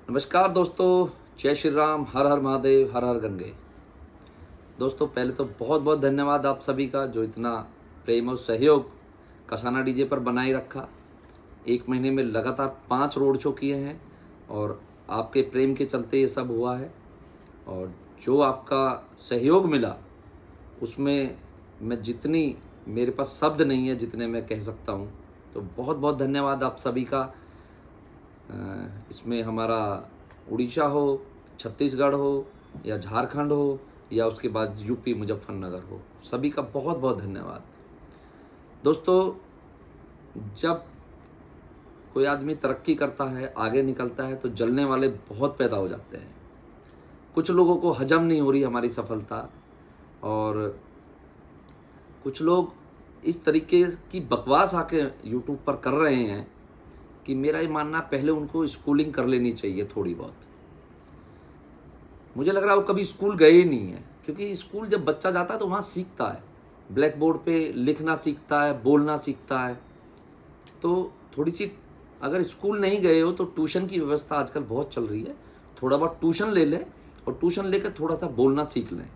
नमस्कार दोस्तों, जय श्री राम, हर हर महादेव, हर हर गंगे। दोस्तों पहले तो बहुत बहुत धन्यवाद आप सभी का जो इतना प्रेम और सहयोग कसाना डीजे पर बनाए रखा। 1 महीने में लगातार 5 रोड शो किए हैं और आपके प्रेम के चलते ये सब हुआ है। और जो आपका सहयोग मिला उसमें मैं जितनी मेरे पास शब्द नहीं है जितने मैं कह सकता हूँ। तो बहुत बहुत धन्यवाद आप सभी का। इसमें हमारा उड़ीसा हो, छत्तीसगढ़ हो या झारखंड हो या उसके बाद यूपी मुजफ्फरनगर हो, सभी का बहुत बहुत धन्यवाद। दोस्तों जब कोई आदमी तरक्की करता है, आगे निकलता है, तो जलने वाले बहुत पैदा हो जाते हैं। कुछ लोगों को हजम नहीं हो रही हमारी सफलता और कुछ लोग इस तरीके की बकवास आके यूट्यूब पर कर रहे हैं कि मेरा ये मानना पहले उनको स्कूलिंग कर लेनी चाहिए थोड़ी बहुत। मुझे लग रहा है वो कभी स्कूल गए ही नहीं है, क्योंकि स्कूल जब बच्चा जाता है तो वहाँ सीखता है, ब्लैक बोर्ड पे लिखना सीखता है, बोलना सीखता है। तो थोड़ी सी अगर स्कूल नहीं गए हो तो ट्यूशन की व्यवस्था आजकल बहुत चल रही है, थोड़ा बहुत ट्यूशन ले लें और ट्यूशन लेकर थोड़ा सा बोलना सीख लें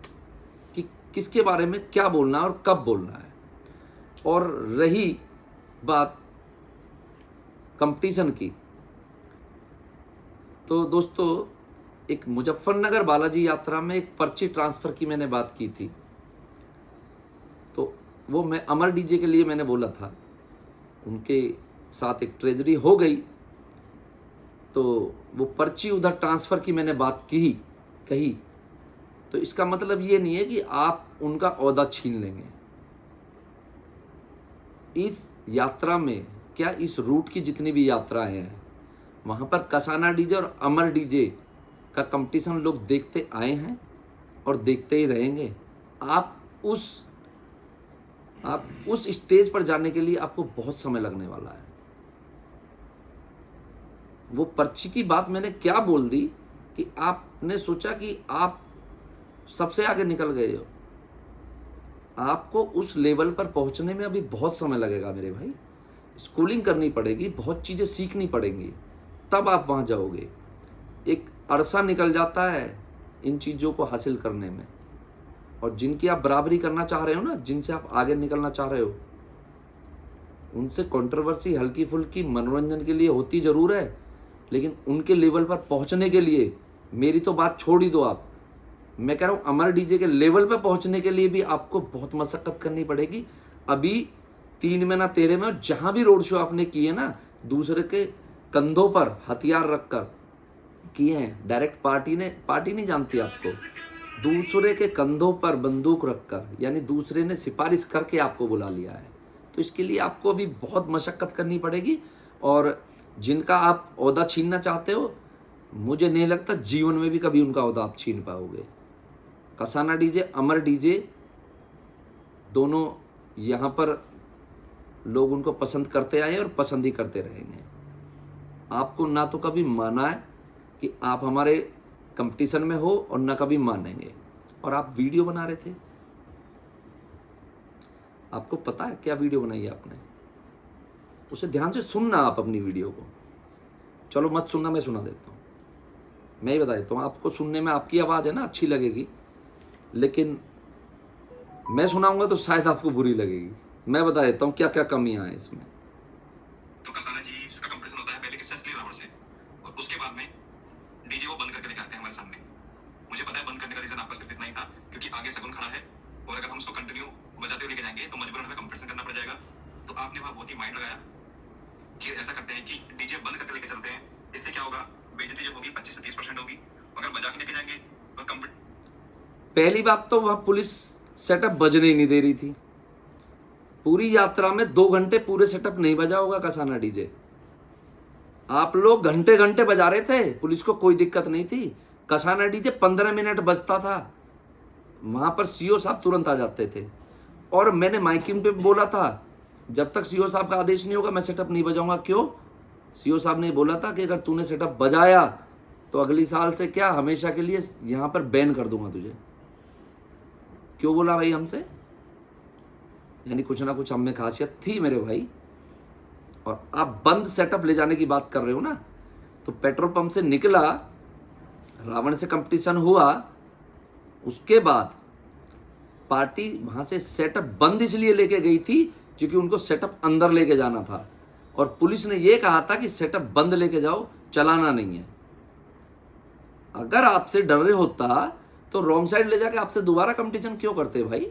कि किसके बारे में क्या बोलना है और कब बोलना है। और रही बात कंपटीशन की, तो दोस्तों एक मुजफ्फरनगर बालाजी यात्रा में एक पर्ची ट्रांसफ़र की मैंने बात की थी। तो वो मैं अमर डीजे के लिए मैंने बोला था, उनके साथ एक ट्रेजरी हो गई तो वो पर्ची उधर ट्रांसफ़र की मैंने बात कही। तो इसका मतलब ये नहीं है कि आप उनका ओहदा छीन लेंगे। इस यात्रा में क्या इस रूट की जितनी भी यात्राएं हैं वहाँ पर कसाना डीजे और अमर डीजे का कंपटीशन लोग देखते आए हैं और देखते ही रहेंगे। आप उस स्टेज पर जाने के लिए आपको बहुत समय लगने वाला है। वो पर्ची की बात मैंने क्या बोल दी कि आपने सोचा कि आप सबसे आगे निकल गए हो। आपको उस लेवल पर पहुंचने में अभी बहुत समय लगेगा मेरे भाई। स्कूलिंग करनी पड़ेगी, बहुत चीज़ें सीखनी पड़ेंगी, तब आप वहाँ जाओगे। एक अरसा निकल जाता है इन चीज़ों को हासिल करने में। और जिनकी आप बराबरी करना चाह रहे हो ना, जिनसे आप आगे निकलना चाह रहे हो, उनसे कंट्रोवर्सी हल्की फुल्की मनोरंजन के लिए होती ज़रूर है, लेकिन उनके लेवल पर पहुँचने के लिए मेरी तो बात छोड़ ही दो आप। मैं कह रहा हूँ अमर डीजे के लेवल पर पहुँचने के लिए भी आपको बहुत मशक्क़त करनी पड़ेगी। अभी 3 में ना 13 में जहाँ भी रोड शो आपने किए ना, दूसरे के कंधों पर हथियार रखकर किए हैं। डायरेक्ट पार्टी नहीं जानती आपको, दूसरे के कंधों पर बंदूक रखकर, यानी दूसरे ने सिफारिश करके आपको बुला लिया है। तो इसके लिए आपको अभी बहुत मशक्क़त करनी पड़ेगी। और जिनका आप ओहदा छीनना चाहते हो, मुझे नहीं लगता जीवन में भी कभी उनका ओहदा आप छीन पाओगे। कसाना डीजे, अमर डीजे, दोनों यहाँ पर लोग उनको पसंद करते आए और पसंद ही करते रहेंगे। आपको ना तो कभी माना है कि आप हमारे कंपटीशन में हो और ना कभी मानेंगे। और आप वीडियो बना रहे थे, आपको पता है क्या वीडियो बनाई है आपने? उसे ध्यान से सुनना आप अपनी वीडियो को। चलो मत सुनना, मैं सुना देता हूँ। मैं ही बता देता हूँ, आपको सुनने में आपकी आवाज़ है ना अच्छी लगेगी, लेकिन मैं सुनाऊंगा तो शायद आपको बुरी लगेगी। मैं बता देता हूँ क्या क्या कमियां हैं इसमें। तो कसाना जी इसका कंपटीशन होता है पहले किससे असली रावण से, और उसके बाद में डीजे वो बंद करके लेके आते हैं हमारे सामने। मुझे पता है बंद करने का रीजन आपका सिर्फ इतना ही था क्योंकि आगे शगुन खड़ा है और अगर हम उसको कंटिन्यू बजाते हुए लेके जाएंगे तो मजबूरन हमें कंपटीशन करना पड़ जाएगा। तो आपने वहाँ बहुत ही माइंड लगाया कि ऐसा करते हैं कि डीजे बंद करके लेके चलते हैं। इससे क्या होगा, बेइज्जती जो होगी 25 से 30% होगी। अगर बजा के लेके जाएंगे तो पहली बात तो वहाँ पुलिस सेटअप बजने ही नहीं दे रही थी। पूरी यात्रा में 2 घंटे पूरे सेटअप नहीं बजा होगा कसाना डीजे। आप लोग घंटे घंटे बजा रहे थे, पुलिस को कोई दिक्कत नहीं थी। कसाना डीजे 15 मिनट बजता था, वहां पर सीओ साहब तुरंत आ जाते थे। और मैंने माइकिंग पे बोला था, जब तक सीओ साहब का आदेश नहीं होगा मैं सेटअप नहीं बजाऊंगा। क्यों? सीओ साहब ने बोला था कि अगर तूने सेटअप बजाया तो अगली साल से क्या हमेशा के लिए यहां पर बैन कर दूंगा तुझे। क्यों बोला भाई हमसे? यानी कुछ ना कुछ हम में खासियत थी मेरे भाई। और आप बंद सेटअप ले जाने की बात कर रहे हो ना, तो पेट्रोल पंप से निकला, रावण से कंपटीशन हुआ, उसके बाद पार्टी वहाँ से सेटअप बंद इसलिए लेके गई थी क्योंकि उनको सेटअप अंदर लेके जाना था, और पुलिस ने ये कहा था कि सेटअप बंद लेके जाओ, चलाना नहीं है। अगर आपसे डर रहे होता तो रॉन्ग साइड ले जाके आपसे दोबारा कंपटीशन क्यों करते भाई?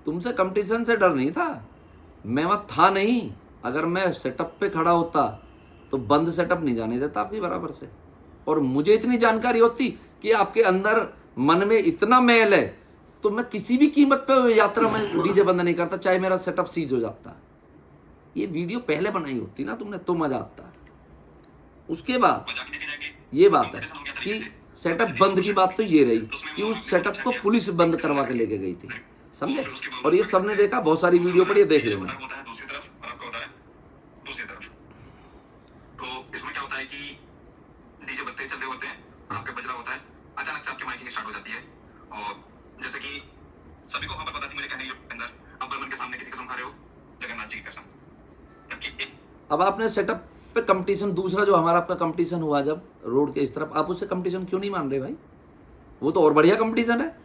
तुमसे कंपटीशन से डर नहीं था, मैं वहां था नहीं। अगर मैं सेटअप पे खड़ा होता तो बंद सेटअप नहीं जाने देता आपके बराबर से। और मुझे इतनी जानकारी होती कि आपके अंदर मन में इतना मैल है तो मैं किसी भी कीमत पे यात्रा में डीजे बंद नहीं करता, चाहे मेरा सेटअप सीज हो जाता। ये वीडियो पहले बनाई होती ना तुमने तो मजा आता। उसके बाद ये बात है कि सेटअप बंद की बात तो ये रही कि उस सेटअप को पुलिस बंद करवा के लेके गई थी, समझे? और ये सबने देखा, बहुत सारी वीडियो पर ये देख लेना। दूसरी तरफ और आपका होता है दूसरी तरफ। तो इसमें क्या होता है कि डीजे बजते ही चल रहे होते हैं, आपका बज रहा होता है, अचानक से आपकी माइकिंग स्टार्ट हो जाती है। और जैसे कि सभी को वहां पर पता थी मेरे कहने के अंदर, अब बर्मन के सामने किसी कसम खा रहे हो, जगन्नाथ जी की कसम। जबकि अब आपने सेटअप पे कंपटीशन, दूसरा जो हमारा आपका कंपटीशन हुआ जब रोड के इस तरफ, आप उससे कंपटीशन क्यों नहीं मान रहे भाई? वो तो और बढ़िया कंपटीशन है,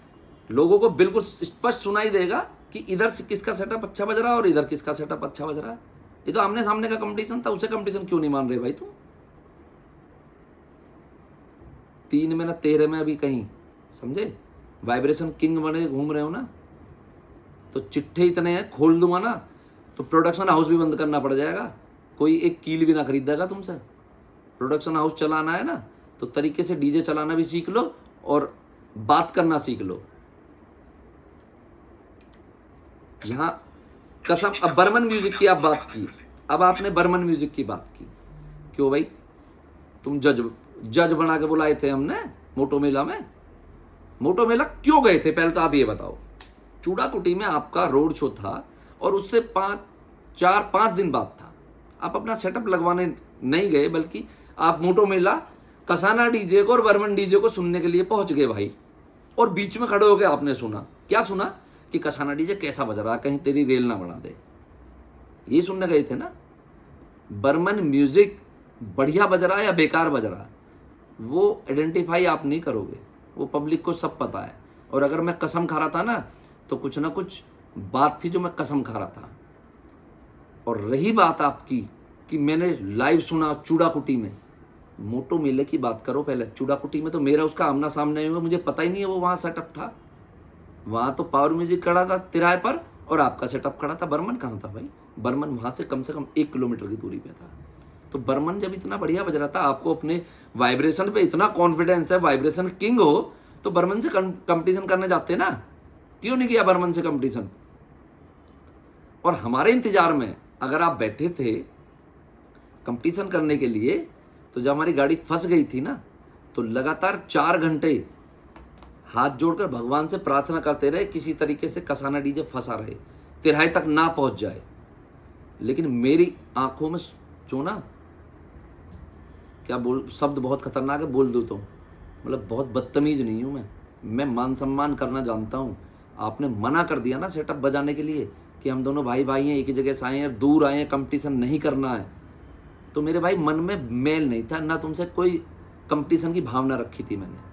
लोगों को बिल्कुल स्पष्ट सुनाई देगा कि इधर से किसका सेटअप अच्छा बज रहा है और इधर किसका सेटअप अच्छा बज रहा है। ये तो आमने सामने का कंपटीशन था, उसे कंपटीशन क्यों नहीं मान रहे भाई तुम? 3 में ना 13 में अभी कहीं, समझे? वाइब्रेशन किंग बने घूम रहे हो ना, तो चिट्ठे इतने हैं, खोल दूंगा ना तो प्रोडक्शन हाउस भी बंद करना पड़ जाएगा, कोई एक कील भी ना खरीदेगा तुमसे। प्रोडक्शन हाउस चलाना है ना तो तरीके से डीजे चलाना भी सीख लो और बात करना सीख लो। यहाँ कसम, अब बर्मन म्यूजिक की आप बात की, अब आपने बर्मन म्यूजिक की बात की, क्यों भाई? तुम जज बना के बुलाए थे हमने मोटो मेला में। मोटो मेला क्यों गए थे पहले तो आप ये बताओ। चूड़ाकुटी में आपका रोड शो था और उससे 4-5 दिन बाद था। आप अपना सेटअप लगवाने नहीं गए, बल्कि आप मोटो मेला कसाना डीजे को और बर्मन डीजे को सुनने के लिए पहुंच गए भाई। और बीच में खड़े होकर आपने सुना, क्या सुना? कि कसाना डीजे कैसा बज रहा, कहीं तेरी रेल ना बढ़ा दे, ये सुनने गए थे ना। बर्मन म्यूजिक बढ़िया बज रहा है या बेकार बज रहा, वो आइडेंटिफाई आप नहीं करोगे, वो पब्लिक को सब पता है। और अगर मैं कसम खा रहा था ना तो कुछ ना कुछ बात थी जो मैं कसम खा रहा था। और रही बात आपकी कि मैंने लाइव सुना चूड़ाकुटी में, मोटो मेले की बात करो पहले। चूड़ाकुटी में तो मेरा उसका आमना सामने में, मुझे पता ही नहीं है वो वहाँ सेटअप था। वहाँ तो पावर म्यूजिक खड़ा था तिराहे पर और आपका सेटअप खड़ा था। बर्मन कहाँ था भाई? बर्मन वहाँ से कम 1 किलोमीटर की दूरी पे था। तो बर्मन जब इतना बढ़िया बज रहा था, आपको अपने वाइब्रेशन पे इतना कॉन्फिडेंस है, वाइब्रेशन किंग हो, तो बर्मन से कंपटीशन करने जाते ना, क्यों नहीं किया बर्मन से कंपटीशन? और हमारे इंतजार में अगर आप बैठे थे कंपटीशन करने के लिए, तो जब हमारी गाड़ी फंस गई थी ना, तो लगातार 4 घंटे हाथ जोड़कर भगवान से प्रार्थना करते रहे किसी तरीके से कसाना डीजे फंसा रहे, तिराहे तक ना पहुंच जाए। लेकिन मेरी आंखों में जो ना, क्या बोल, शब्द बहुत खतरनाक है, बोल दूँ तो मतलब बहुत बदतमीज नहीं हूँ मैं मान सम्मान करना जानता हूँ। आपने मना कर दिया ना सेटअप बजाने के लिए कि हम दोनों भाई भाई हैं, एक ही जगह से आए हैं, दूर आए हैं, कंपटीशन नहीं करना है, तो मेरे भाई मन में मेल नहीं था ना, तुमसे कोई कंपटीशन की भावना रखी थी मैंने।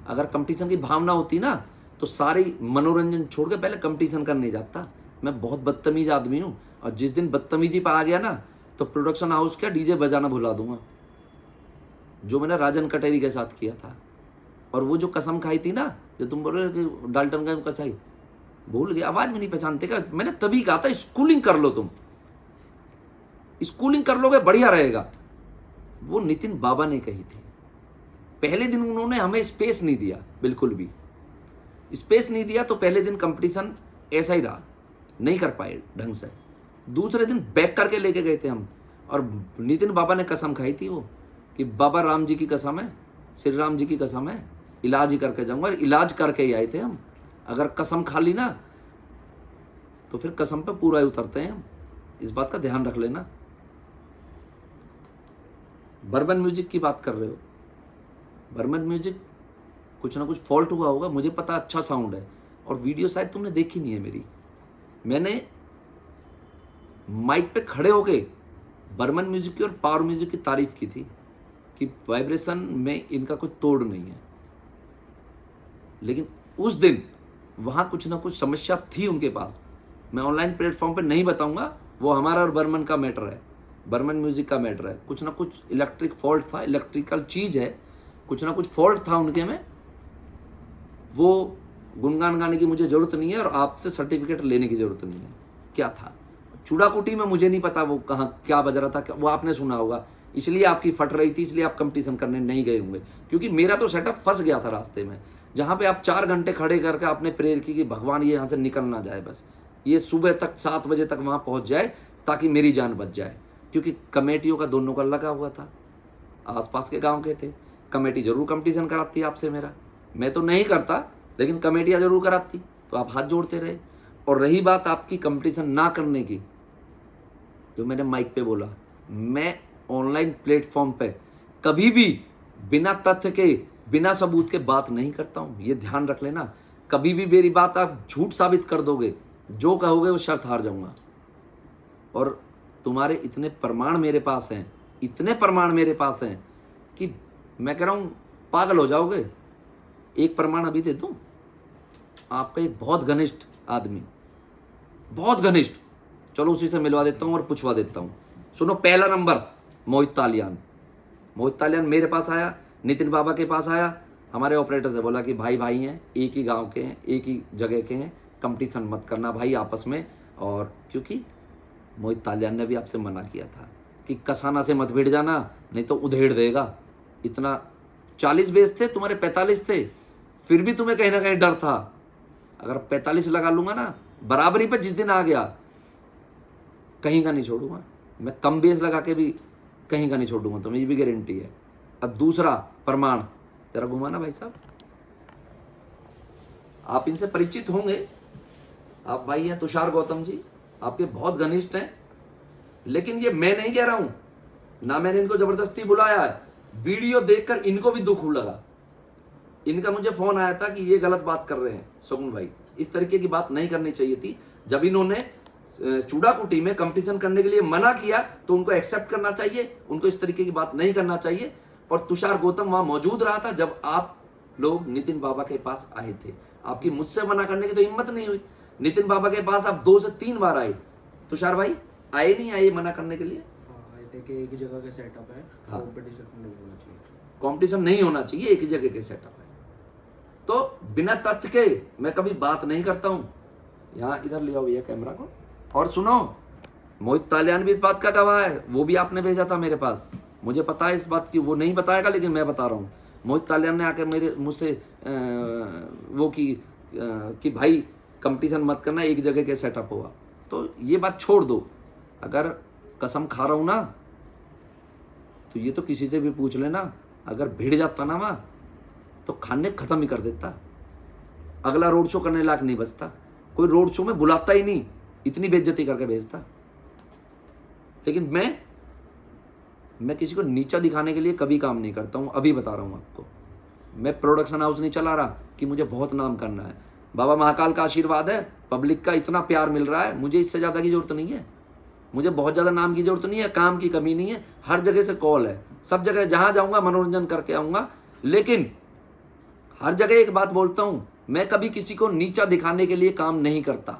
अगर कंपटीशन की भावना होती ना तो सारी मनोरंजन छोड़ के पहले कंपटीशन करने जाता। मैं बहुत बदतमीज आदमी हूँ, और जिस दिन बदतमीजी पर आ गया ना तो प्रोडक्शन हाउस क्या डीजे बजाना भुला दूंगा, जो मैंने राजन कटेरी के साथ किया था। और वो जो कसम खाई थी ना, जो तुम बोल रहे हो कि डाल्टनगंज कसाई, भूल गया, आवाज में नहीं पहचानते क्या? मैंने तभी कहा था स्कूलिंग कर लो, तुम स्कूलिंग कर लोगे बढ़िया रहेगा। वो नितिन बाबा ने कही थी। पहले दिन उन्होंने हमें स्पेस नहीं दिया, बिल्कुल भी स्पेस नहीं दिया, तो पहले दिन कंपटीशन ऐसा ही रहा, नहीं कर पाए ढंग से। दूसरे दिन बैक करके लेके गए थे हम, और नितिन बाबा ने कसम खाई थी वो कि बाबा राम जी की कसम है, श्री राम जी की कसम है, इलाज ही करके जाऊंगा। इलाज करके ही आए थे हम। अगर कसम खा ली ना तो फिर कसम पे पूरा ही उतरते हैं हम, इस बात का ध्यान रख लेना। बर्मन म्यूजिक की बात कर रहे हो, बर्मन म्यूजिक कुछ ना कुछ फॉल्ट हुआ होगा, मुझे पता, अच्छा साउंड है। और वीडियो शायद तुमने देखी नहीं है मेरी। मैंने माइक पे खड़े होके बर्मन म्यूजिक की और पावर म्यूजिक की तारीफ की थी कि वाइब्रेशन में इनका कोई तोड़ नहीं है, लेकिन उस दिन वहाँ कुछ ना कुछ समस्या थी उनके पास। मैं ऑनलाइन प्लेटफॉर्म पर नहीं बताऊंगा, वो हमारा और बर्मन का मैटर है, बर्मन म्यूजिक का मैटर है। कुछ ना कुछ इलेक्ट्रिक फॉल्ट था, इलेक्ट्रिकल चीज़ है, कुछ ना कुछ फॉल्ट था उनके में। वो गुणगान गाने की मुझे ज़रूरत नहीं है और आपसे सर्टिफिकेट लेने की ज़रूरत नहीं है। क्या था चूड़ाकुटी में, मुझे नहीं पता वो कहाँ क्या बज रहा था, वो आपने सुना होगा, इसलिए आपकी फट रही थी, इसलिए आप कंपटीशन करने नहीं गए होंगे। क्योंकि मेरा तो सेटअप फंस गया था रास्ते में, जहाँ पे आप 4 घंटे खड़े करके आपने प्रेयर की कि भगवान ये यहाँ से निकल ना जाए, बस ये सुबह तक 7 बजे तक वहाँ पहुँच जाए ताकि मेरी जान बच जाए। क्योंकि कमेटियों का दोनों का लगा हुआ था, आसपास के गांव के थे। कमेटी जरूर कंपटीशन कराती आपसे मेरा, मैं तो नहीं करता, लेकिन कमेटियाँ जरूर कराती, तो आप हाथ जोड़ते रहे। और रही बात आपकी कंपटीशन ना करने की, जो मैंने माइक पे बोला, मैं ऑनलाइन प्लेटफॉर्म पे कभी भी बिना तथ्य के, बिना सबूत के बात नहीं करता हूँ, ये ध्यान रख लेना। कभी भी मेरी बात आप झूठ साबित कर दोगे, जो कहोगे वो शर्त हार जाऊंगा। और तुम्हारे इतने प्रमाण मेरे पास हैं, इतने प्रमाण मेरे पास हैं कि मैं कह रहा हूँ पागल हो जाओगे। एक प्रमाण अभी दे दूँ, आपका एक बहुत घनिष्ठ आदमी, बहुत घनिष्ठ, चलो उसी से मिलवा देता हूँ और पूछवा देता हूँ। सुनो, पहला नंबर मोहित तालियान। मोहित तालियान मेरे पास आया, नितिन बाबा के पास आया, हमारे ऑपरेटर से बोला कि भाई भाई हैं, एक ही गांव के हैं, एक ही जगह के हैं, कंपटीशन मत करना भाई आपस में। और क्योंकि मोहित तालियान ने भी आपसे मना किया था कि कसाना से मत भिड़ जाना, नहीं तो उधेड़ देगा। इतना 40 बेस थे, तुम्हारे 45 थे, फिर भी तुम्हें कहीं ना कहीं डर था। अगर 45 लगा लूंगा ना बराबरी पे, जिस दिन आ गया कहीं का नहीं छोड़ूंगा मैं, कम बेस लगा के भी कहीं का नहीं छोड़ूंगा, तुम्हें ये भी गारंटी है। अब दूसरा प्रमाण जरा घुमाना भाई साहब, आप इनसे परिचित होंगे, आप भाई हैं तुषार गौतम जी, आपके बहुत घनिष्ठ हैं। लेकिन ये मैं नहीं कह रहा हूं ना, मैंने इनको जबरदस्ती बुलाया है, वीडियो देखकर इनको भी दुख लगा। इनका मुझे फोन आया था कि ये गलत बात कर रहे हैं शगुन भाई, इस तरीके की बात नहीं करनी चाहिए थी। जब इन्होंने चूड़ाकुटी में कंपटीशन करने के लिए मना किया तो उनको एक्सेप्ट करना चाहिए, उनको इस तरीके की बात नहीं करना चाहिए। और तुषार गौतम वहां मौजूद रहा था जब आप लोग नितिन बाबा के पास आए थे। आपकी मुझसे मना करने की तो हिम्मत नहीं हुई। नितिन बाबा के पास आप 2 से 3 बार आए, तुषार भाई आए नहीं आए मना करने के लिए? एक ही जगह का सेटअप है, हाँ। कंपटीशन नहीं होना चाहिए, कंपटीशन नहीं होना चाहिए, एक ही जगह के सेटअप है। तो बिना तथ्य के मैं कभी बात नहीं करता हूं। यहाँ इधर ले आओ भैया कैमरा को। और सुनो, मोहित तालियान भी इस बात का गवाह है, वो भी आपने भेजा था मेरे पास, मुझे पता है इस बात की, वो नहीं बताएगा लेकिन मैं बता रहा हूँ। मोहित तालियान ने आकर मुझसे वो कि भाई कंपटीशन मत करना, एक जगह के सेटअप हुआ। तो ये बात छोड़ दो, अगर कसम खा रहा हूँ ना तो ये तो किसी से भी पूछ लेना, अगर भिड़ जाता ना वहाँ तो खाने खत्म ही कर देता, अगला रोड शो करने लायक नहीं बचता, कोई रोड शो में बुलाता ही नहीं, इतनी बेइज्जती करके भेजता। लेकिन मैं किसी को नीचा दिखाने के लिए कभी काम नहीं करता हूं, अभी बता रहा हूं आपको। मैं प्रोडक्शन हाउस नहीं चला रहा कि मुझे बहुत नाम करना है। बाबा महाकाल का आशीर्वाद है, पब्लिक का इतना प्यार मिल रहा है, मुझे इससे ज़्यादा की जरूरत नहीं है, मुझे बहुत ज़्यादा नाम की जरूरत नहीं है, काम की कमी नहीं है, हर जगह से कॉल है, सब जगह जहाँ जाऊँगा मनोरंजन करके आऊँगा। लेकिन हर जगह एक बात बोलता हूँ, मैं कभी किसी को नीचा दिखाने के लिए काम नहीं करता,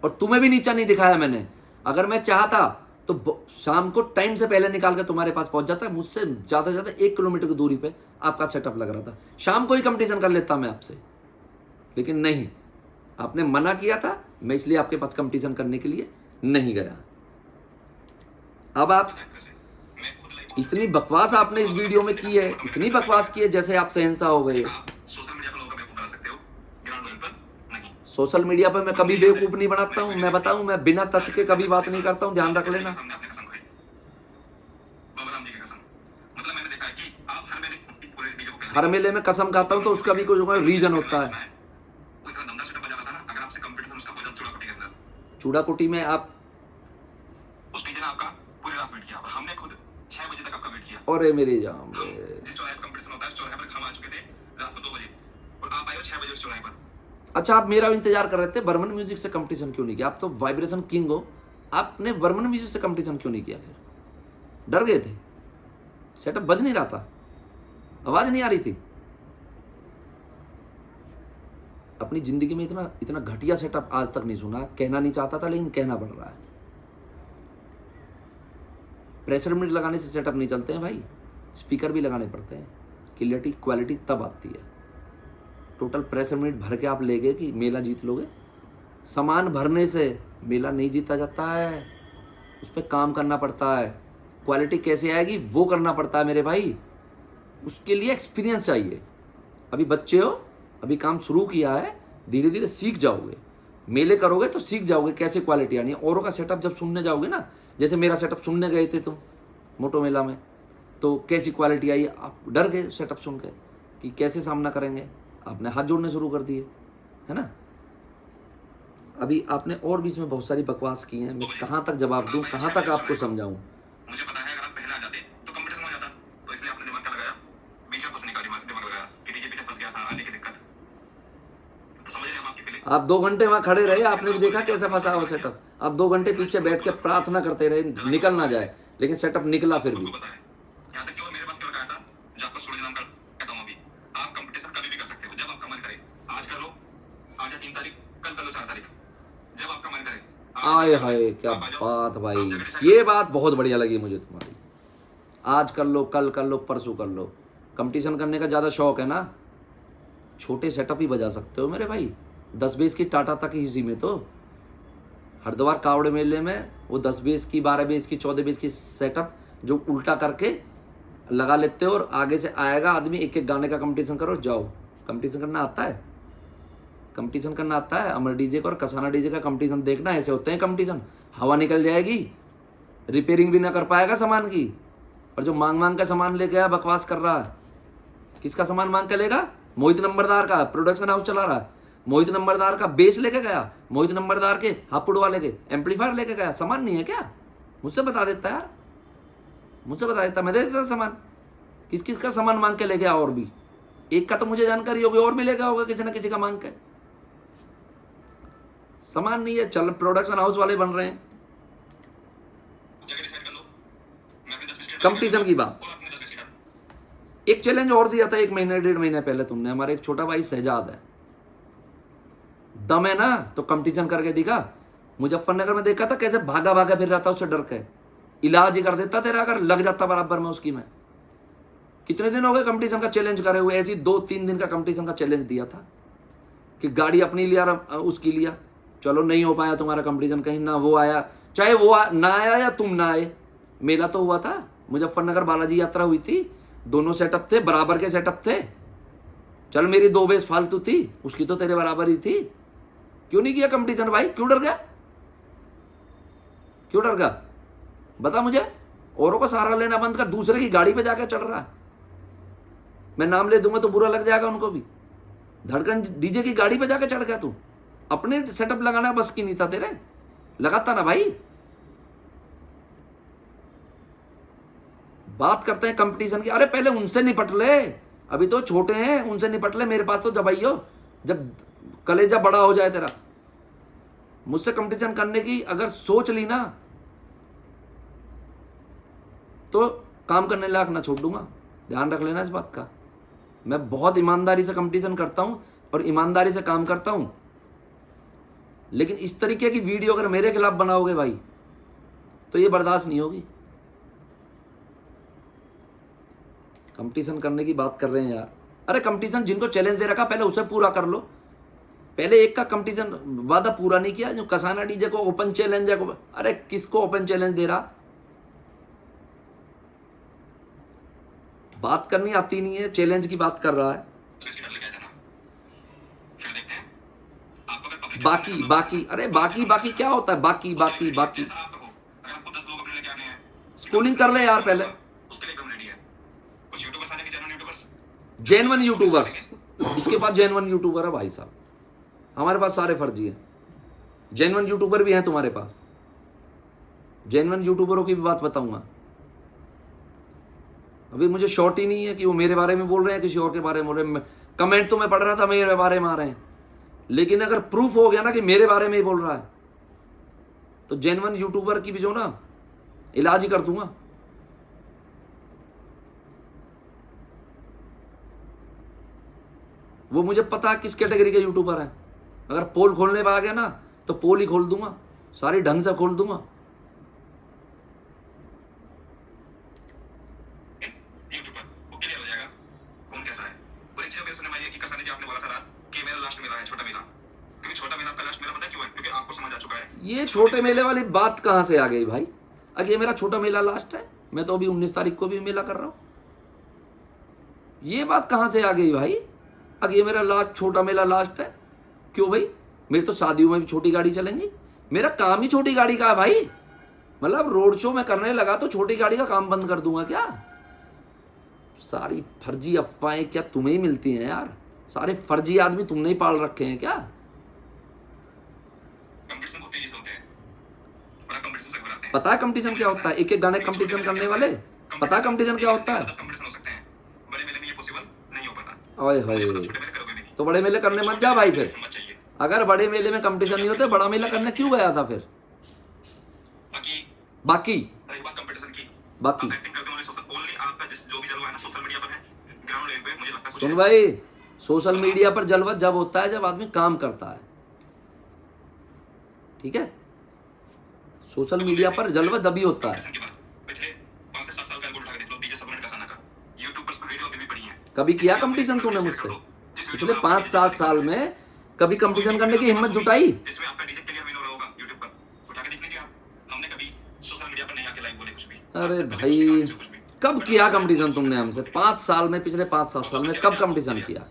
और तुम्हें भी नीचा नहीं दिखाया मैंने। अगर मैं चाहता तो शाम को टाइम से पहले निकाल कर तुम्हारे पास पहुंच जाता, मुझसे ज़्यादा से ज़्यादा 1 किलोमीटर की दूरी पे आपका सेटअप लग रहा था, शाम को ही कंपटीशन कर लेता मैं आपसे। लेकिन नहीं, आपने मना किया था, मैं इसलिए आपके पास कंपटीशन करने के लिए नहीं गया। अब आप इतनी बकवास आपने इस वीडियो में की है, इतनी बकवास की है जैसे आप शहंशाह हो गए। सोशल मीडिया पर मैं कभी बेवकूफ नहीं बनाता हूं, मैं बताऊं, मैं बिना तथ्य के कभी बात नहीं करता हूं, ध्यान रख लेना। हर मेले में कसम खाता हूं तो उसका भी कोई रीजन होता है। चूड़ाकुटी में आप उस डीजे ने आपका पूरी रात वेट किया और हमने खुद 6 बजे तक आपका वेट किया। अरे मेरी जान, जिस चौराहे पर कंपटीशन होता है उस चौराहे पर हम आ चुके थे रात को 2 बजे और आप आए हो 6 बजे उस चौराहे पर। अच्छा, आप मेरा इंतजार कर रहे थे, बर्मन म्यूजिक से कंपटीशन क्यों नहीं किया? आप तो वाइब्रेशन किंग हो, आपने बर्मन म्यूजिक से कंपटीशन क्यों नहीं किया? फिर डर गए थे, सेटअप बज नहीं रहा था, आवाज नहीं आ रही थी। अपनी जिंदगी में इतना इतना घटिया सेटअप आज तक नहीं सुना। कहना नहीं चाहता था लेकिन कहना पड़ रहा है। प्रेशर मीट लगाने से सेटअप नहीं चलते हैं भाई, स्पीकर भी लगाने पड़ते हैं। क्लियरिटी क्वालिटी तब आती है। टोटल प्रेशर मीट भर के आप ले गए कि मेला जीत लोगे? सामान भरने से मेला नहीं जीता जाता है, उस पर काम करना पड़ता है। क्वालिटी कैसे आएगी वो करना पड़ता है मेरे भाई, उसके लिए एक्सपीरियंस चाहिए। अभी बच्चे हो, अभी काम शुरू किया है, धीरे धीरे सीख जाओगे। मेले करोगे तो सीख जाओगे कैसे क्वालिटी आनी है। औरों का सेटअप जब सुनने जाओगे ना, जैसे मेरा सेटअप सुनने गए थे तुम मोटो मेला में, तो कैसी क्वालिटी आई, आप डर गए सेटअप सुन के कि कैसे सामना करेंगे। आपने हाथ जोड़ने शुरू कर दिए, है ना। अभी आपने और बीच में बहुत सारी बकवास की हैं, मैं कहाँ तक जवाब दूँ, कहाँ तक आपको समझाऊँ। मुझे पता है अगर आप पहले आ जाते तो कंपटीशन हो जाता, तो इसलिए आपने दिमाग का लगाया, बीच में फंसने का दिमाग लगाया कि डीजे पीछे फंस गया था, आने की दिक्कत। तो समझ रहे हैं हम आपकी फीलिंग। आप 2 घंटे वहाँ खड़े रहे, आपने भी देखा कैसे फंसा हुआ सेटअप। आप 2 घंटे पीछे बैठ के प्रार्थना करते रहे निकल ना जाए, लेकिन सेटअप निकला फिर भी। आपको पता है, यहाँ तक कि और मेरे पास क्या लगाया था, जो आपको सूरज नाम का कहता हूँ अभी, आप कंपटीशन कभी भी कर सकते हो जब आपका मन करे। आज कर लो, आज है 3 तारीख, कल कर लो 4 तारीख, जब आपका मन करे। आए हाय क्या बात भाई, ये बात बहुत बढ़िया लगी मुझे तुम्हारी। आज कर लो, कल कर लो, परसों कर लो। कंपटीशन करने का ज़्यादा शौक है ना, छोटे सेटअप ही बजा सकते हो मेरे भाई। 10 बेस की टाटा तक ही इसी में तो हरिद्वार कावड़े मेले में वो 10 बेस की, 12 बेस की, 14 बेस की सेटअप जो उल्टा करके लगा लेते हो और आगे से आएगा आदमी, एक एक गाने का कंपटीशन करो, जाओ। कंपटीशन करना आता है, कंपटीशन करना आता है। अमर डीजे का और कसाना डीजे का कंपटीशन देखना, ऐसे होते हैं कंपटीशन। हवा निकल जाएगी, रिपेयरिंग भी ना कर पाएगा सामान की, और जो मांग मांग का सामान ले गया बकवास कर रहा है। किसका सामान मांग के लेगा? मोहित नंबरदार का, प्रोडक्शन हाउस चला रहा है। मोहित नंबरदार का बेस लेके गया, मोहित नंबरदार के हापुड़ वाले के एम्पलीफायर लेके गया। सामान नहीं है क्या? मुझसे बता देता यार, मुझसे बता देता, मैं दे देता सामान। किस किस का सामान मांग के ले गया? और भी एक का तो मुझे जानकारी होगी, और भी ले गया होगा किसी ना किसी का मांग के। सामान नहीं है, चल प्रोडक्शन हाउस वाले बन रहे हैं। जगह डिसाइड कर लो, मैं अपने 10 बिस्किट कंपटीशन की बात, और अपने 10 बिस्किट। एक चैलेंज और दिया था 1 महीने 1.5 महीने पहले तुमने। हमारे एक छोटा भाई शहजाद है, दम है ना, तो कंपटीशन करके दिखा। मुजफ्फरनगर में देखा था कैसे भागा भागा फिर रहा था उससे डर के। इलाज ही कर देता तेरा अगर लग जाता बराबर में उसकी। मैं कितने दिन हो गए कंपटीशन का चैलेंज करे हुए, ऐसी 2-3 दिन का कंपटीशन का चैलेंज दिया था कि गाड़ी अपनी लिया उसकी लिया। चलो नहीं हो पाया तुम्हारा कंपटीशन, कहीं ना वो आया, चाहे वो ना आया या तुम ना आए। मेला तो हुआ था, मुजफ्फरनगर बालाजी यात्रा हुई थी, दोनों सेटअप थे, बराबर के सेटअप थे। चल मेरी 2 बेस फालतू थी, उसकी तो तेरे बराबर ही थी। क्यों नहीं किया कंपटीशन भाई? क्यों डर गया? क्यों डर गया बता मुझे। औरों का सहारा लेना बंद कर, दूसरे की गाड़ी पे जाकर चढ़ रहा है। मैं नाम ले दूंगा तो बुरा लग जाएगा उनको भी। धड़कन डीजे की गाड़ी पे जाकर चढ़ गया तू। अपने सेटअप लगाना बस की नहीं था तेरे, लगाता ना भाई। बात करते हैं कंपटीशन की, अरे पहले उनसे निपट ले, अभी तो छोटे हैं, उनसे निपट ले। मेरे पास तो जब आइयो, जब कलेजा बड़ा हो जाए तेरा। मुझसे कंपटीशन करने की अगर सोच ली ना तो काम करने लायक ना छोड़ दूंगा, ध्यान रख लेना इस बात का। मैं बहुत ईमानदारी से कंपटीशन करता हूं और ईमानदारी से काम करता हूं, लेकिन इस तरीके की वीडियो अगर मेरे खिलाफ बनाओगे भाई तो ये बर्दाश्त नहीं होगी। कंपटीशन करने की बात कर रहे हैं यार। अरे कंपटीशन जिनको चैलेंज दे रखा पहले उसे पूरा कर लो। पहले एक का कंपटीशन वादा पूरा नहीं किया, जो कसाना डीजे को ओपन चैलेंज है। अरे किसको ओपन चैलेंज दे रहा? बात करनी आती नहीं है, चैलेंज की बात कर रहा है। बिस्किट लेके आए थे ना, फिर देखते हैं आप अगर पब्लिक बाकी बाकी अरे बाकी बाकी क्या होता है? बाकी बाकी बाकी जैसा आप कहो, अगर आपको 10 लोग अपने लेके आने हैं, स्कूलिंग कर ले यार पहले। उसके लिए एकदम रेडी है। कुछ यूट्यूबर्स आ जाएंगे, जेन्युइन यूट्यूबर्स, जेन्युइन यूट्यूबर्स, इसके पास जेन्युइन यूट्यूबर है भाई साहब। हमारे पास सारे फर्जी हैं, जेन्युइन यूट्यूबर भी हैं तुम्हारे पास। जेन्युइन यूट्यूबरों की भी बात बताऊंगा। अभी मुझे शॉर्ट ही नहीं है कि वो मेरे बारे में बोल रहे हैं, किसी और के बारे में बोल रहे हैं। कमेंट तो मैं पढ़ रहा था मेरे बारे में आ रहे हैं, लेकिन अगर प्रूफ हो गया ना कि मेरे बारे में ही बोल रहा है तो जेन्युइन यूट्यूबर की भी जो ना इलाज ही कर दूंगा। वो मुझे पता है किस कैटेगरी के यूट्यूबर हैं। अगर पोल खोलने पे आ गया ना तो पोल ही खोल दूंगा, सारी ढंग से खोल दूंगा। यूट्यूब पर वो क्लियर हो जाएगा कौन कैसा है। और एक चीज मेरे सुनने में आई है कि कसाने जी आपने बोला था रात कि मेरा लास्ट मेला है छोटा मेला, क्योंकि छोटा मेला आपका लास्ट मेला पता है क्यों है? क्योंकि आपको समझ आ चुका है। ये छोटे मेले वाली बात कहाँ से आ गई भाई? अगर ये मेरा छोटा मेला लास्ट है, मैं तो अभी 19 तारीख को भी मेला कर रहा हूँ। ये बात कहाँ से आ गई भाई? अगर ये मेरा लास्ट छोटा मेला लास्ट है, क्यों भाई? मेरी तो शादियों में भी छोटी गाड़ी चलेंगी। मेरा काम ही छोटी गाड़ी का है भाई। मतलब रोड शो में करने लगा तो छोटी गाड़ी का काम बंद कर दूंगा क्या? सारी फर्जी अफवाहें क्या तुम्हें ही मिलती हैं यार? सारे फर्जी आदमी तुमने ही पाल रखे हैं क्या? कंपटीशन बहुत तेजी से होते हैं, बड़ा कंपटीशन से घबराते हैं। पता है कंपटीशन क्या होता है? एक एक गाने कंपटीशन करने वाले, पता है कंपटीशन क्या होता है? 10 कंपटीशन हो सकते हैं, बड़े मेले में ये पॉसिबल नहीं हो पाता। ओए मुझे पता होए, छोटे मेले करोगे भी नहीं। तो बड़े मेले करने मत जा भाई। फिर हिम्मत चाहिए। अगर बड़े मेले में कंपटीशन नहीं होते, बड़ा मेला करने क्यों गया था फिर? बाकी बाकी रही बात कंपटीशन की, बाकी आप एक्टिंग करते हो सोशल ओनली आपका जो भी जलवा है ना सोशल मीडिया पर है, ग्राउंड लेवल पे मुझे लगता है कुछ सुन है। भाई, सोशल मीडिया पर जलवा जब होता है जब आदमी काम करता है, ठीक है? सोशल मीडिया पर जलवा तभी होता है। कंपटीशन की बात पिछले 5 से 7 साल का रिकॉर्ड उठा के देख लो, डीजे सबने कसाना का यूट्यूब पर वीडियो अभी भी पड़ी है। कभी किया कंपटीशन तूने मुझसे? पिछले 5-7 साल में कभी कंपटीशन करने की हिम्मत जुटाई? जिसमें आपका डीजे क्लियर भी नहीं हो रहा होगा यूट्यूब पर, उठा के देखने की आप। हमने कभी सोशल मीडिया पर नहीं आके लाइव बोले कुछ भी। अरे भाई, कब किया कंपटीशन तुमने हमसे? 5 साल में, पिछले 5-7 साल में कब कंपटीशन किया?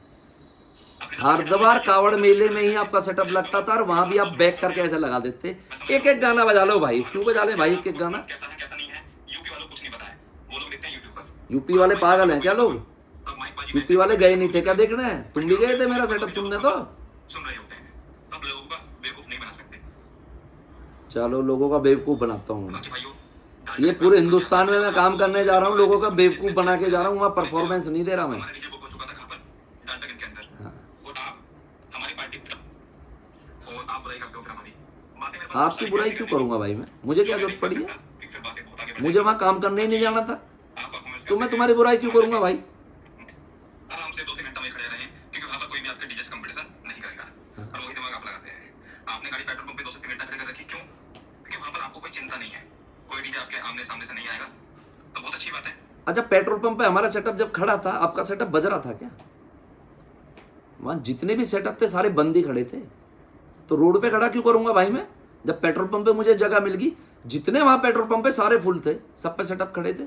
हरिद्वार कावड़ मेले में ही आपका सेटअप लगता था और वहां भी आप बैक करके ऐसे लगा देते। एक एक गाना बजा लो भाई, क्यों बजा ले भाई एक एक गाना? कैसा है कैसा नहीं है यूपी वालों को कुछ नहीं पता है, वो लोग देखते हैं यूट्यूब पर। यूपी वाले पागल हैं क्या लोग? तब माइक बाजी में यूपी वाले गए नहीं थे क्या देखने? तुम भी गए थे मेरा सेटअप सुनने तो? सुन रहे होते हैं, तब लोगों का बेवकूफ नहीं बना सकते। चलो, लोगों का बेवकूफ बनाता हूँ। बाकी भाइयों, ये पूरे हिंदुस्तान में मैं काम करने जा रहा हूँ, लोगों का बेवकूफ बना के जा रहा हूँ, वहाँ परफॉर्मेंस नहीं दे रहा मैं। हमारा डीजे बुक हो चुका था कहाँ पर? डाल्टनगंज के अंदर। हाँ। और आप हमारी पार्टी और आप बुराई करते हो फिर हमारी बातें। मेरे पास आपकी सारी बुराई कैसी क्यों करनी करूंगा भाई मैं? मुझे क्या है, जरूरत पड़ी है? कि फिर बातें बहुत आगे बढ़ मुझे जाएंगी। वहाँ काम करने ही नहीं जाना था, आप परफॉर्मेंस तो मैं करते तुम्हारी बुराई क्यों करूंगा भाई? आराम से 2-3 घंटा में खड़े रहें, क्योंकि वहाँ पर कोई भी आपके डीजे से कंपटीशन नहीं करेगा। और वही दिमाग आप लगाते हैं। आपने गाड़ी पेट्रोल पंप पे 2 से 3 घंटा खड़े कर रखी, क्यों? क्योंकि वहाँ पर आपको कोई चिंता नहीं है, कोई डीजे आपके आमने सामने से नहीं आएगा, तो बहुत अच्छी बात है। अच्छा, पेट्रोल पंप पे हमारा सेटअप जब खड़ा था, आपका सेटअप बज रहा था क्या? वहाँ जितने भी सेटअप थे सारे बंद ही खड़े थे, तो रोड पे खड़ा क्यों करूंगा भाई मैं? जब पेट्रोल पंप पे मुझे जगह मिल गई, जितने वहाँ पेट्रोल पंप पे सारे फुल थे, सब पे सेटअप खड़े थे,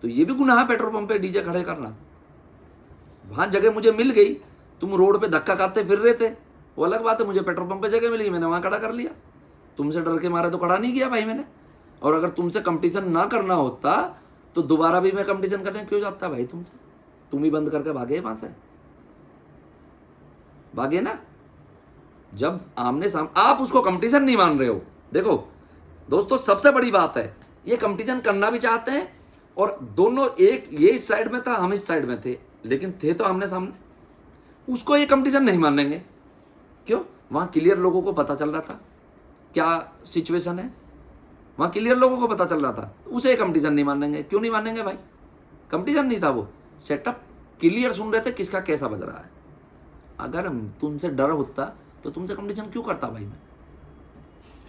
तो ये भी गुनाह है पेट्रोल पंप पे डीजे खड़े करना। वहाँ जगह मुझे मिल गई, तुम रोड पे धक्का खाते फिर रहे थे, वो अलग बात है। मुझे पेट्रोल पंप पे जगह मिली, मैंने वहाँ खड़ा कर लिया। तुमसे डर के मारे तो खड़ा नहीं किया भाई मैंने। और अगर तुमसे कंपटीशन ना करना होता तो दोबारा भी मैं कंपटीशन करने क्यों जाता भाई तुमसे? तुम ही बंद करके भागे वहाँ से, भागे ना। जब आमने सामने आप उसको कंपटीशन नहीं मान रहे हो। देखो दोस्तों, सबसे बड़ी बात है, ये कंपटीशन करना भी चाहते हैं और दोनों, एक ये इस साइड में था, हम इस साइड में थे, लेकिन थे तो आमने सामने। उसको ये कंपटीशन नहीं मानेंगे, क्यों? वहाँ क्लियर लोगों को पता चल रहा था क्या सिचुएशन है, वहाँ क्लियर लोगों को पता चल रहा था, उसे कंपटीशन नहीं मानेंगे। क्यों नहीं मानेंगे भाई? कंपटीशन नहीं था, वो सेटअप क्लियर सुन रहे थे किसका कैसा बज रहा है। अगर तुमसे डर होता तो तुमसे कंपटीशन क्यों करता भाई मैं?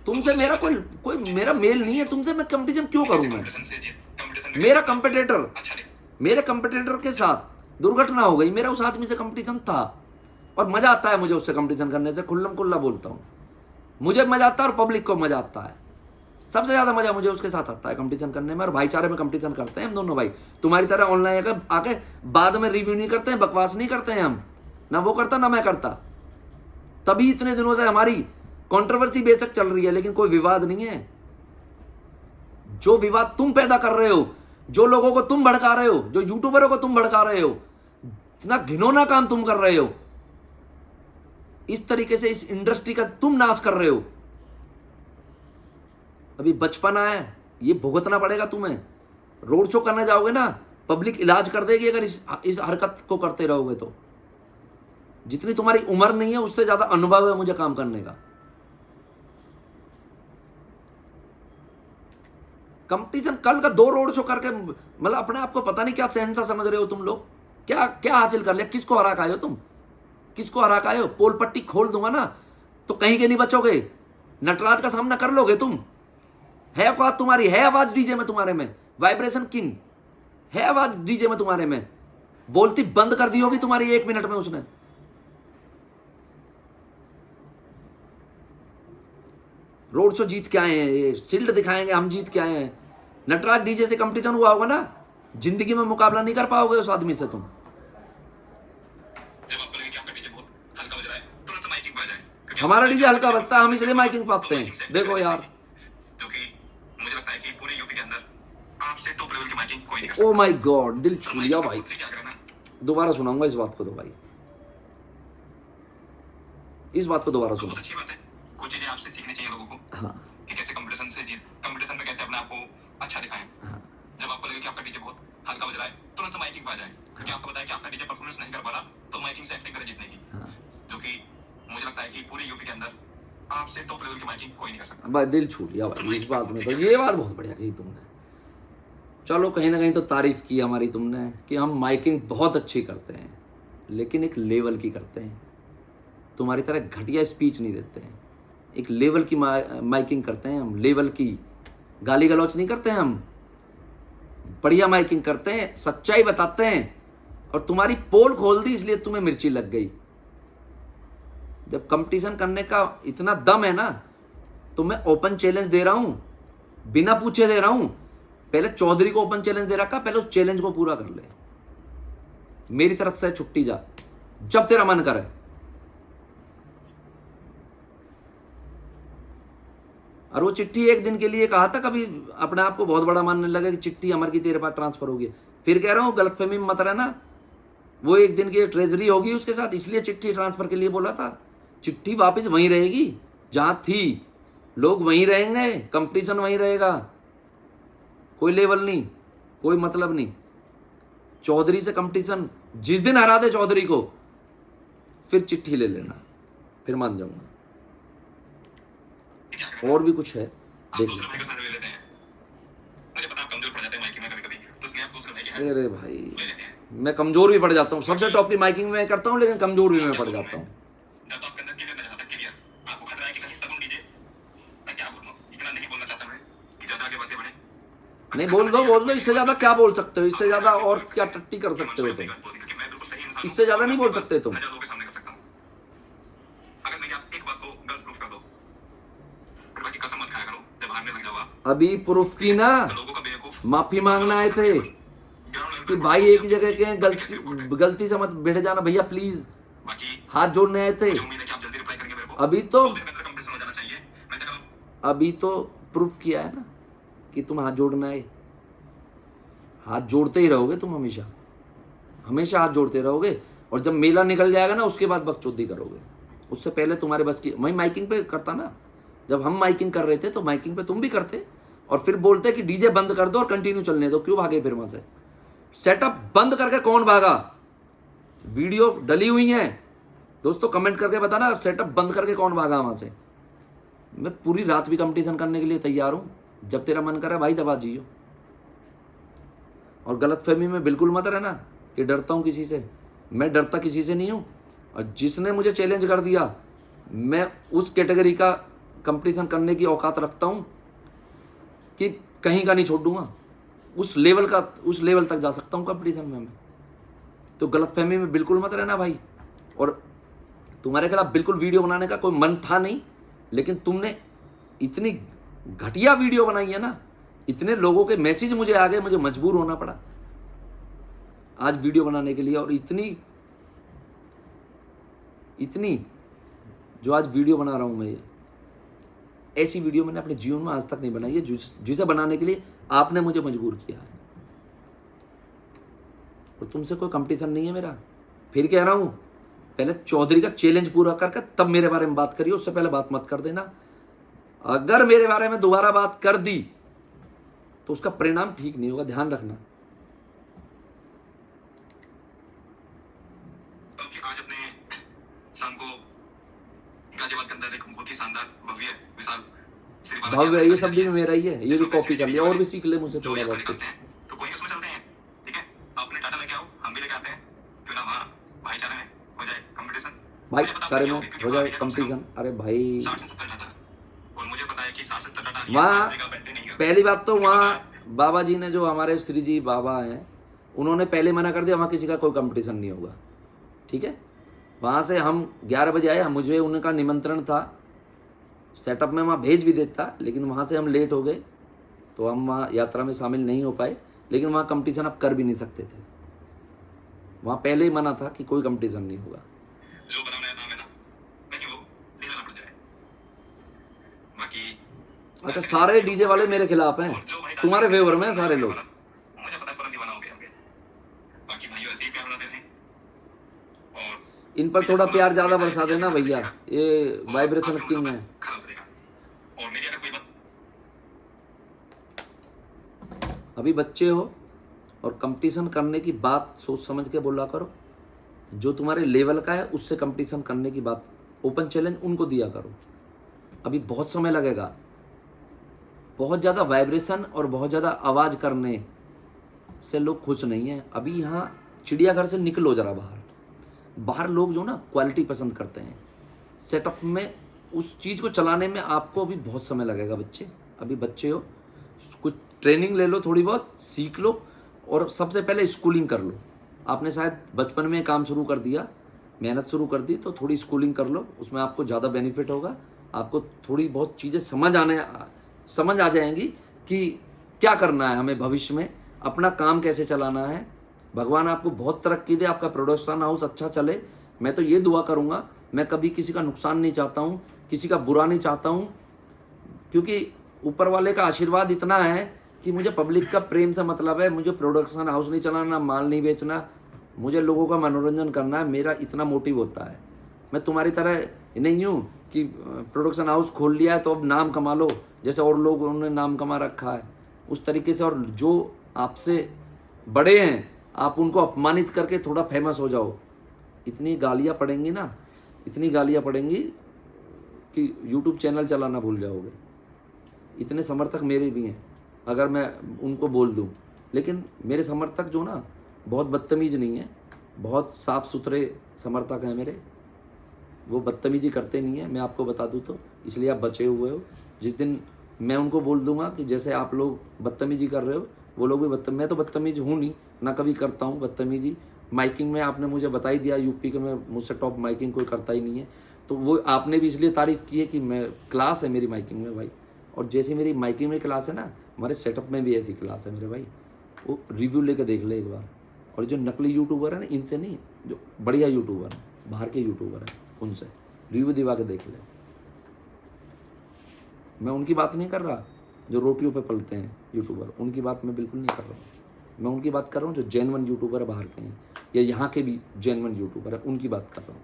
तुमसे मेरा कोई मेरा मेल नहीं है तुमसे, मैं कंपटीशन क्यों करूं मैं? मेरा कंपटीटर, अच्छा नहीं, मेरे कंपटीटर के साथ दुर्घटना हो गई, मेरा उस आदमी से कंपटीशन था और मजा आता है मुझे उससे कंपटीशन करने से। खुल्लम खुल्ला बोलता हूँ, मुझे मजा आता है और पब्लिक को मजा आता है। सबसे ज्यादा मजा मुझे उसके साथ आता है कंपटीशन करने में, और भाईचारे में कंपटीशन करते हैं हम दोनों भाई। तुम्हारी तरह ऑनलाइन आके बाद में रिव्यू नहीं करते हैं, बकवास नहीं करते हैं हम, ना वो करता ना मैं करता। तभी इतने दिनों से हमारी कंट्रोवर्सी बेशक चल रही है, लेकिन कोई विवाद नहीं है। जो विवाद तुम पैदा कर रहे हो, जो लोगों को तुम भड़का रहे हो, जो यूट्यूबरों को तुम भड़का रहे हो, इतना घिनौना काम तुम कर रहे हो, इस तरीके से इस इंडस्ट्री का तुम नाश कर रहे हो। अभी बचपना है, ये भुगतना पड़ेगा तुम्हें। रोड शो करने जाओगे ना, पब्लिक इलाज कर देगी अगर इस हरकत को करते रहोगे तो। जितनी तुम्हारी उम्र नहीं है उससे ज्यादा अनुभव है मुझे काम करने का। कंपटीशन कल का 2 रोड शो करके मतलब अपने आप को पता नहीं क्या शहंशाह समझ रहे हो तुम लोग। क्या क्या हासिल कर लिया, किसको हरा के आए हो तुम? किसको हरा के आए हो? पोल पट्टी खोल दूंगा ना तो कहीं के नहीं बचोगे। नटराज का सामना कर लोगे तुम? है औकात तुम्हारी? है आवाज डीजे में तुम्हारे में? वाइब्रेशन किंग है आवाज डीजे में तुम्हारे में? बोलती बंद कर दी होगी तुम्हारी 1 मिनट में उसने। रोड शो जीत के आए हैं, शील्ड दिखाएंगे हम जीत के आए हैं। नटराज डीजे से कंपटीशन हुआ होगा ना, जिंदगी में मुकाबला नहीं कर पाओगे उस आदमी से तुम। जब आपको लगे कि आपका डीजे बहुत हल्का बज रहा है, तुरंत माइकिंग पे आ जाए, क्योंकि हमारा डीजे हल्का बजता है, हम इसलिए माइकिंग पाते हैं। देखो यार, जो कि मुझे लगता है कि पूरे यूपी के अंदर आपसे टॉप लेवल की माइकिंग कोई नहीं कर ओ सकता। माय गॉड, दिल छू लिया भाई। खुद से क्या करें ना, दोबारा सुनाऊंगा इस बात को तो भाई, इस बात को दोबारा तो सुनो। बहुत अच्छी बात है। कुछ चीजें आपसे सीखनी चाहिए लोगों को हाँ कि कैसे कंपटीशन में कैसे अपने आप को अच्छा दिखाएं। हाँ जब आपको लगे कि आपका डीजे बहुत हल्का बज रहा है, तुरंत माइकिंग पे आ जाए, क्योंकि आपको पता है कि आपका डीजे परफॉर्मेंस नहीं कर पा रहा, तो माइकिंग से एक्टिंग करें जीतने की। हाँ जो कि मुझे लगता है कि पूरे यूपी के अंदर आपसे टॉप लेवल की माइकिंग कोई नहीं कर सकता। भाई, दिल छू लिया भाई इस बात में तो। ये बात बहुत बढ़िया कही तुमने। चलो कहीं ना कहीं तो तारीफ की हमारी तुमने कि हम माइकिंग बहुत अच्छी करते हैं, लेकिन एक लेवल की करते हैं। तुम्हारी तरह घटिया स्पीच नहीं देते हैं, एक लेवल की माइकिंग करते हैं हम, लेवल की। गाली गलौच नहीं करते हैं हम, बढ़िया माइकिंग करते हैं, सच्चाई बताते हैं। और तुम्हारी पोल खोल दी इसलिए तुम्हें मिर्ची लग गई। जब कंपटीशन करने का इतना दम है ना, तो मैं ओपन चैलेंज दे रहा हूं, बिना पूछे दे रहा हूं। पहले चौधरी को ओपन चैलेंज दे रखा, पहले उस चैलेंज को पूरा कर ले। मेरी तरफ से छुट्टी जा, जब तेरा मन करे। और वो चिट्ठी एक दिन के लिए कहा था, कभी अपने आप को बहुत बड़ा मानने लगा कि चिट्ठी अमर की तेरे पास ट्रांसफर होगी। फिर कह रहा हूं गलतफहमी में मत रहना, वो एक दिन की ट्रेजरी होगी उसके साथ, इसलिए चिट्ठी ट्रांसफर के लिए बोला था। चिट्ठी वापस वहीं रहेगी जहां थी, लोग वहीं रहेंगे, कंपटीशन वहीं रहेगा, कोई लेवल नहीं, कोई मतलब नहीं। चौधरी से कंपटीशन जिस दिन हरा दे चौधरी को, फिर चिट्ठी ले लेना, फिर मान जाऊंगा। क्या करें और भी कुछ है, आप देख दूसरे लो। भाई का साथ ले लेते हैं। मुझे पता आप कमजोर पड़ जाते हैं माइकिंग में कभी-कभी, तो इसलिए आप दूसरे भाई की हेल्प अरे भाई, ले लेते हैं। मैं कमजोर भी पड़ जाता हूँ। सबसे टॉप की माइकिंग में करता हूँ, लेकिन कमजोर भी मैं पड़ जाता हूँ। डर तो आपके अंदर क्लियर नहीं आता, क्लियर। आपको खतरा है कि कहीं सगुन डीजे, मैं क्या बोलूं, इतना नहीं बोलना चाहता मैं कि ज्यादा आगे बातें बढ़े। नहीं, बोल दो, इससे ज्यादा क्या बोल सकते हो? इससे ज्यादा और क्या टट्टी कर सकते हो तुम? क्योंकि मैं बिल्कुल सही इंसान हूं। इससे ज्यादा नहीं बोल सकते तुम। हजार लोगों के सामने कर सकता हूं। अगर मेरी आप एक बात को गलत प्रूफ कर दो, फिर बाकी कसम मत खाया करो। जब हारने लग जाओ आप, अभी प्रूफ की ना, तो लोगों का बेवकूफ माफी मांगना आए थे ग्राउंड लेवल कि पर भाई एक जगह के कैसे रिपोर्ट है। गलती से मत भिड़ जाना भैया, प्लीज। बाकी हाथ जोड़ने आए थे। मुझे उम्मीद है कि आप जल्दी रिप्लाई करेंगे मेरे को। अभी तो 2 दिन के अंदर कंप्लीट हो जाना चाहिए। मैं तो अभी तो प्रूफ किया है ना कि तुम हाथ जोड़ना है। हाथ जोड़ते ही रहोगे तुम, हमेशा हमेशा हाथ जोड़ते रहोगे। और जब मेला निकल जाएगा ना, उसके बाद बकचोदी करोगे। उससे पहले तुम्हारे बस की। मैं माइकिंग पे करता ना, जब हम माइकिंग कर रहे थे तो माइकिंग पे तुम भी करते, और फिर बोलते कि डीजे बंद कर दो और कंटिन्यू चलने दो। क्यों भागे फिर वहां से? सेटअप बंद करके कौन भागा? वीडियो डली हुई है दोस्तों, कमेंट करके बताना, सेटअप बंद करके कौन भागा वहां से? मैं पूरी रात भी कंपटीशन करने के लिए तैयार हूं। जब तेरा मन करे भाई, तब आ जियो। और गलतफहमी में बिल्कुल मत रहना कि डरता हूं किसी से। मैं डरता किसी से नहीं हूं। और जिसने मुझे चैलेंज कर दिया, मैं उस कैटेगरी का कंपटीशन करने की औकात रखता हूं कि कहीं का नहीं छोड़ दूंगा। उस लेवल तक जा सकता हूं कंपटीशन में मैं। तो गलतफहमी में बिल्कुल मत रहना भाई। और तुम्हारे खिलाफ बिल्कुल वीडियो बनाने का कोई मन था नहीं, लेकिन तुमने इतनी घटिया वीडियो बनाई है ना, इतने लोगों के मैसेज मुझे आ गए, मुझे मजबूर होना पड़ा आज वीडियो बनाने के लिए। और इतनी जो आज वीडियो बना रहा हूं मैं, ये ऐसी वीडियो मैंने अपने जीवन में आज तक नहीं बनाई है, जिसे बनाने के लिए आपने मुझे मजबूर किया है। और तुमसे कोई कंपटीशन नहीं है मेरा। फिर कह रहा हूं, पहले चौधरी का चैलेंज पूरा करके तब मेरे बारे में बात करिए, उससे पहले बात मत कर देना। अगर मेरे बारे में दोबारा बात कर दी तो उसका परिणाम ठीक नहीं होगा, ध्यान रखना। बल्कि आज अपने शाम को गाजियाबाद के अंदर एक बहुत ही शानदार भव्य विशाल श्री बालाजी भव्य, ये आयोजन शब्द भी मेरा ही है, ये भी कॉपी कर लिया। और भी सीख ले मुझसे जो थोड़ा ये बहुत अपने कुछ। निकलते हैं, तो कोई नहीं, उसमें चलते हैं। ठीक है, आप अपने टाटा लेके आओ, हम भी लेके आते हैं। क्यों ना वहाँ भाईचारे में हो जाए कंपटीशन। भाईचारे में हो जाए कंपटीशन। अरे भाई 60 से 70 डाटा, और मुझे पता है कि 60 से 70 डाटा ये वहाँ 5 जगह बैटरी नहीं करता। पहली बात तो क्योंकि पता वहाँ है, बाबा जी ने, जो हमारे श्री जी बाबा हैं, उन्होंने पहले मना कर दिया, वहाँ किसी का कोई कंपटीशन नहीं होगा। ठीक है, वहाँ से हम 11 बजे आए, मुझे उनका निमंत्रण था, सेटअप में वहाँ भेज भी देता, लेकिन वहाँ से हम लेट हो गए तो हम वहाँ यात्रा में शामिल नहीं हो पाए। लेकिन वहाँ कंपटीशन आप कर भी नहीं सकते थे, वहाँ पहले ही मना था कि कोई कंपटीशन नहीं होगा। जो बना नया नाम है ना, कहीं वो ढीला ना पड़ जाए। बाकी अच्छा, सारे डीजे वाले मेरे खिलाफ हैं, और जो भाई तुम्हारे डालने फेवर वाले में हैं सारे लोग। मुझे पता है तुरंत दीवाना हो गए होंगे। बाकी भाइयों ऐसे ही प्यार बनाते रहें, और इन पर थोड़ा प्यार ज़्यादा बरसा देना भैया, ये वाइब्रेशन किंग है। खराब करेगा। और मेरी अगर कोई बात अभी बच्चे हो और कंपटीशन करने की बात सोच समझ के बोला करो, जो तुम्हारे लेवल का है उससे कंपटीशन करने की बात, ओपन चैलेंज उनको दिया करो। अभी बहुत समय लगेगा, बहुत ज़्यादा वाइब्रेशन और बहुत ज़्यादा आवाज़ करने से लोग खुश नहीं हैं। अभी यहाँ चिड़ियाघर से निकलो ज़रा बाहर, बाहर लोग जो ना क्वालिटी पसंद करते हैं। सेटअप में उस चीज़ को चलाने में आपको अभी बहुत समय लगेगा बच्चे, अभी बच्चे हो, कुछ ट्रेनिंग ले लो, थोड़ी बहुत सीख लो, और सबसे पहले स्कूलिंग कर लो। आपने शायद बचपन में काम शुरू कर दिया, मेहनत शुरू कर दी, तो थोड़ी स्कूलिंग कर लो, उसमें आपको ज़्यादा बेनिफिट होगा। आपको थोड़ी बहुत चीज़ें समझ आ जाएंगी कि क्या करना है हमें भविष्य में, अपना काम कैसे चलाना है। भगवान आपको बहुत तरक्की दे, आपका प्रोडक्शन हाउस अच्छा चले। मैं तो ये दुआ करूँगा, मैं कभी किसी का नुकसान नहीं चाहता हूँ, किसी का बुरा नहीं चाहता हूँ, क्योंकि ऊपर वाले का आशीर्वाद इतना है कि मुझे पब्लिक का प्रेम से मतलब है। मुझे प्रोडक्शन हाउस नहीं चलाना, माल नहीं बेचना, मुझे लोगों का मनोरंजन करना है, मेरा इतना मोटिव होता है। मैं तुम्हारी तरह नहीं हूँ कि प्रोडक्शन हाउस खोल लिया है तो अब नाम कमा लो, जैसे और लोग उन्होंने नाम कमा रखा है उस तरीके से। और जो आपसे बड़े हैं आप उनको अपमानित करके थोड़ा फेमस हो जाओ, इतनी गालियाँ पड़ेंगी ना, इतनी गालियाँ पड़ेंगी कि यूट्यूब चैनल चलाना भूल जाओगे। इतने समर्थक मेरे भी हैं, अगर मैं उनको बोल दूं। लेकिन मेरे समर्थक जो ना बहुत बदतमीज नहीं है, बहुत साफ़ सुथरे समर्थक हैं मेरे, वो बदतमीजी करते नहीं है, मैं आपको बता दूं तो, इसलिए आप बचे हुए हो। जिस दिन मैं उनको बोल दूंगा कि जैसे आप लोग बदतमीजी कर रहे हो वो लोग भी मैं तो बदतमीज हूँ नहीं, ना कभी करता हूँ बदतमीजी। माइकिंग में आपने मुझे बता ही दिया, यूपी के में मुझसे टॉप माइकिंग कोई करता ही नहीं है, तो वो आपने भी इसलिए तारीफ़ की है कि मैं क्लास है मेरी माइकिंग में भाई। और जैसी मेरी माइकिंग में क्लास है ना, हमारे सेटअप में भी ऐसी क्लास है मेरे भाई, वो रिव्यू लेके देख ले एक बार। और जो नकली यूट्यूबर है ना, इनसे नहीं, जो बढ़िया यूट्यूबर है, बाहर के यूट्यूबर हैं, उनसे रिव्यू दिवा के देख ले। मैं उनकी बात नहीं कर रहा जो रोटियों पे पलते हैं यूट्यूबर, उनकी बात मैं बिल्कुल नहीं कर रहा हूँ। मैं उनकी बात कर रहा हूँ जो जेन्युइन यूट्यूबर है, बाहर के हैं या यहाँ के भी जेन्युइन यूट्यूबर है, उनकी बात कर रहा हूँ।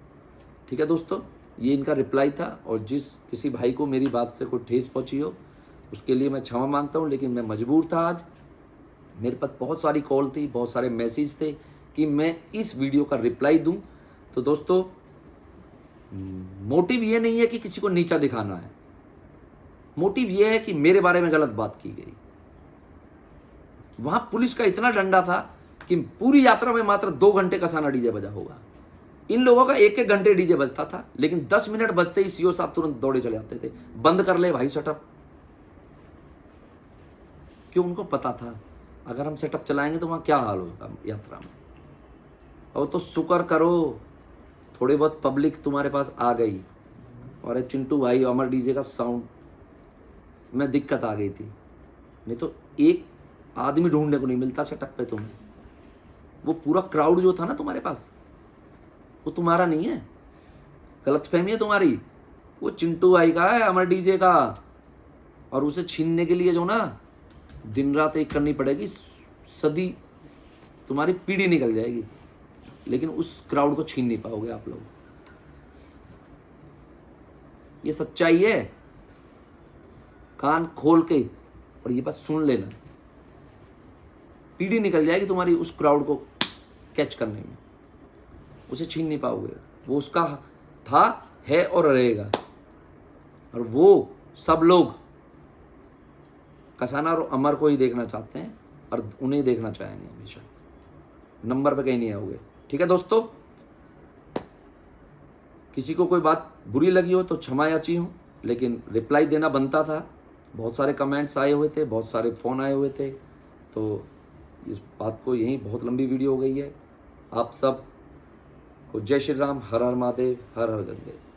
ठीक है दोस्तों, ये इनका रिप्लाई था। और जिस किसी भाई को मेरी बात से कोई ठेस पहुँची हो उसके लिए मैं क्षमा मांगता हूँ, लेकिन मैं मजबूर था। आज मेरे पास बहुत सारी कॉल थी, बहुत सारे मैसेज थे कि मैं इस वीडियो का रिप्लाई दूं। तो दोस्तों, मोटिव ये नहीं है कि किसी को नीचा दिखाना है, मोटिव ये है कि मेरे बारे में गलत बात की गई। वहां पुलिस का इतना डंडा था कि पूरी यात्रा में मात्र 2 घंटे कसाना डीजे बजा होगा। इन लोगों का 1-1 घंटे डीजे बजता था, लेकिन 10 मिनट बजते ही सीओ साहब तुरंत दौड़े चले जाते थे, बंद कर ले भाई सेटअप। क्यों? उनको पता था अगर हम सेटअप चलाएंगे तो वहाँ क्या हाल होगा यात्रा में। और तो शुक्र करो थोड़ी बहुत पब्लिक तुम्हारे पास आ गई। और चिंटू भाई, अमर डीजे का साउंड में दिक्कत आ गई थी, नहीं तो एक आदमी ढूंढने को नहीं मिलता सेटअप पे तुम्हें। वो पूरा क्राउड जो था ना तुम्हारे पास, वो तुम्हारा नहीं है, गलतफहमी है तुम्हारी, वो चिंटू भाई का है, अमर डीजे का। और उसे छीनने के लिए जो ना दिन रात एक करनी पड़ेगी, सदी तुम्हारी पीढ़ी निकल जाएगी, लेकिन उस क्राउड को छीन नहीं पाओगे आप लोग। ये सच्चाई है, कान खोल के और ये बात सुन लेना, पीढ़ी निकल जाएगी तुम्हारी उस क्राउड को कैच करने में, उसे छीन नहीं पाओगे। वो उसका था, है और रहेगा। और वो सब लोग कसाना और अमर को ही देखना चाहते हैं और उन्हें देखना चाहेंगे हमेशा, नंबर पे कहीं नहीं आओगे। ठीक है दोस्तों, किसी को कोई बात बुरी लगी हो तो क्षमा याची हूँ, लेकिन रिप्लाई देना बनता था। बहुत सारे कमेंट्स आए हुए थे, बहुत सारे फ़ोन आए हुए थे, तो इस बात को यहीं, बहुत लंबी वीडियो हो गई है। आप सब को जय श्री राम, हर हर महादेव, हर हर गंगे।